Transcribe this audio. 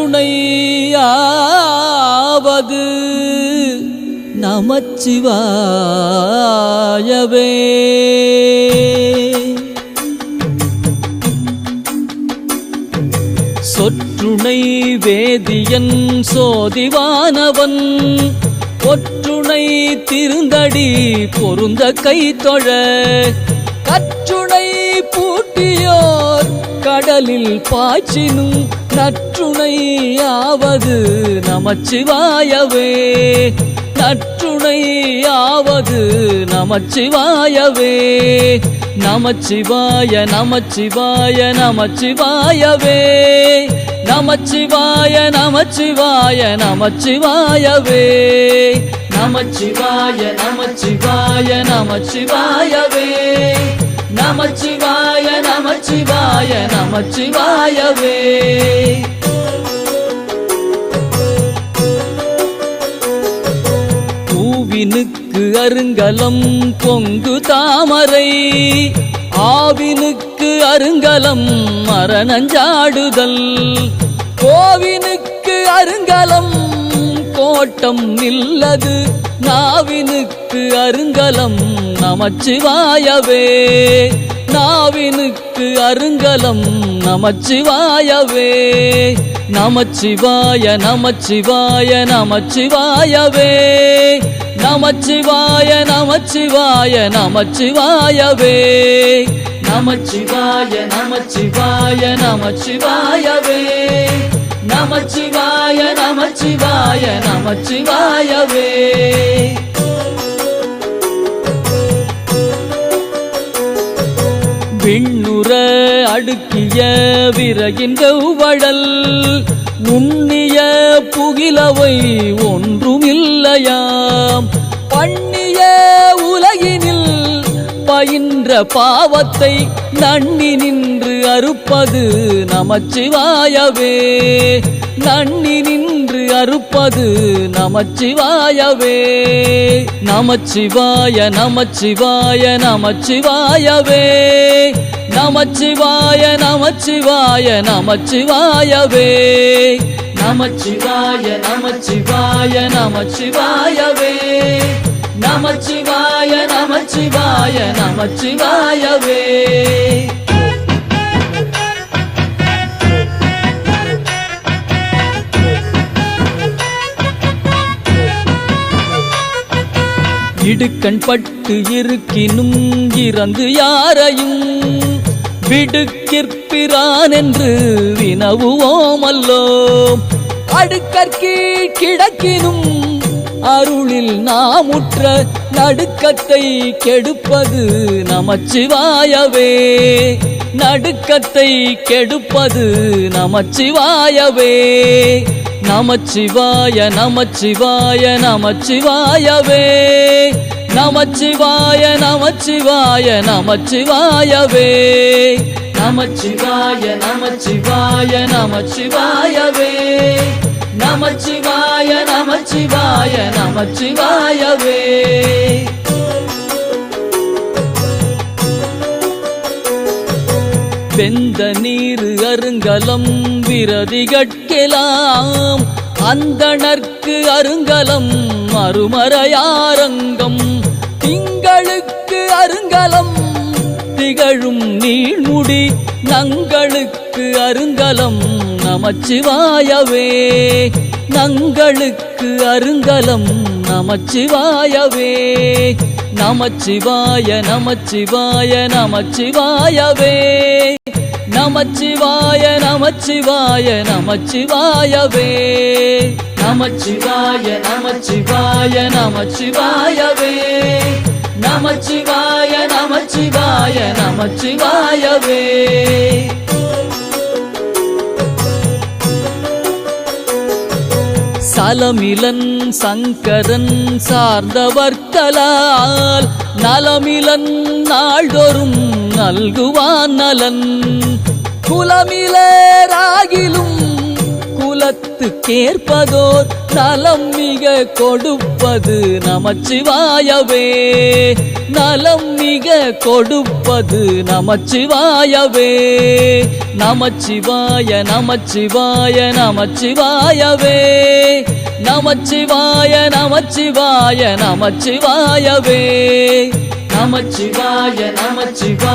நற்றுணையாவது நமச்சிவாயவே. சொற்றுணை வேதியன் சோதிவானவன் ஒற்றுணை திருந்தடி பொருந்த கைத்தொழ கற்றுணை பூட்டியோர் கடலில் பாய்ச்சினும் நற்றுணையாவது நமச்சிவாயவே. நற்றுணையாவது நமச்சிவாயவே. நமச்சிவாய நமச்சிவாய நமச்சிவாயவே. நமச்சிவாய நமச்சிவாய நமச்சிவாயவே. நமச்சிவாய நமச்சிவாய நமச்சிவாயவே. நமச்சிவாய நமச்சிவாய நமச்சிவாயவே. பூவினுக்கு அருங்கலம் பொங்கு தாமரை ஆவினுக்கு அருங்கலம் மரணஞ்சாடுதல் கோவினுக்கு அருங்கலம் கோட்டம் நில்லது நாவினுக்கு அருங்கலம் நமச்சிவாயவே. நாவினுக்கு அருங்கலம் நமச்சிவாயவே. நமச்சிவாய நமச்சிவாய நமச்சிவாயவே. நமச்சிவாய நமச்சிவாய நமச்சிவாயவே. நமச்சிவாய நமச்சிவாய நமச்சிவாயவே. நமச்சிவாய நமச்சிவாய நமச்சிவாயவே. விண்ணுற அடுக்கிய விறகின் வெவ்வழல் உண்ணிய புகிலவை ஒன்றுமில்லையாம் பண்ணிய உலகினில் பயின்ற பாவத்தை நன்னி நின்று அறுப்பது நமச்சிவாயவே. நன்னி நின்று அறுப்பது நமச்சிவாயவே. நமச்சிவாய நமச்சிவாய நமச்சிவாயவே. நமச்சிவாய நமச்சிவாய நமச்சிவாயவே. நமச்சிவாய நமச்சிவாய நமச்சிவாயவே. நமச்சிவாய நமச்சிவாய நமச்சிவாயவே. இடுக்கண் பட்டு இருக்கினும் இறந்து யாரையும் விடுக்கிற்பிரான் என்று வினவுவோமல்லோ அடுக்கற்கீழ் கிடக்கினும் அருளில் நாமுற்ற நடுக்கத்தை கெடுப்பது நமச்சிவாயவே. நடுக்கத்தை கெடுப்பது நமச்சிவாயவே. நமச்சிவாய நமச்சிவாய நமச்சிவாயவே. நமச்சிவாய நமச்சிவாய நமச்சிவாயவே. நமச்சிவாய நமச்சிவாய நமச்சிவாயவே. நமச்சிவாய நமச்சிவாய நமச்சிவாயவே. வெந்த நீரு அருங்கலம் விரதிகட்கெலாம் அந்தணர்க்கு அருங்கலம் அருமறையாரங்கம் திங்களுக்கு அருங்கலம் திகழும் நீழ்முடி நங்களுக்கு அருங்கலம் நமச்சிவாயவே. நங்களுக்கு அருங்கலம் நமச்சிவாயவே. நமச்சிவாய நமச்சிவாய நமச்சிவாயவே. நமச்சிவாய நமச்சிவாய நமச்சிவாயவே. நமச்சிவாய நமச்சிவாய நமச்சிவாயவே. நமச்சிவாய நமச்சிவாய நமச்சிவாயவே. சலமிலன் சங்கரன் சார்ந்தவர்களால் நலமிலன் நாள்தோறும் நல்குவான் நலன் குலமிலேராகிலும் குல உள்ளத்துக்கேற்பதோர் நலம் மிக கொடுப்பது நமச்சிவாயவே. நலம் மிக கொடுப்பது நமச்சிவாயவே. நமச்சிவாய நமச்சிவாய நமச்சிவாயவே. நமச்சிவாய நமச்சிவாய நமச்சிவாயவே. நமச்சிவாய நமச்சிவாய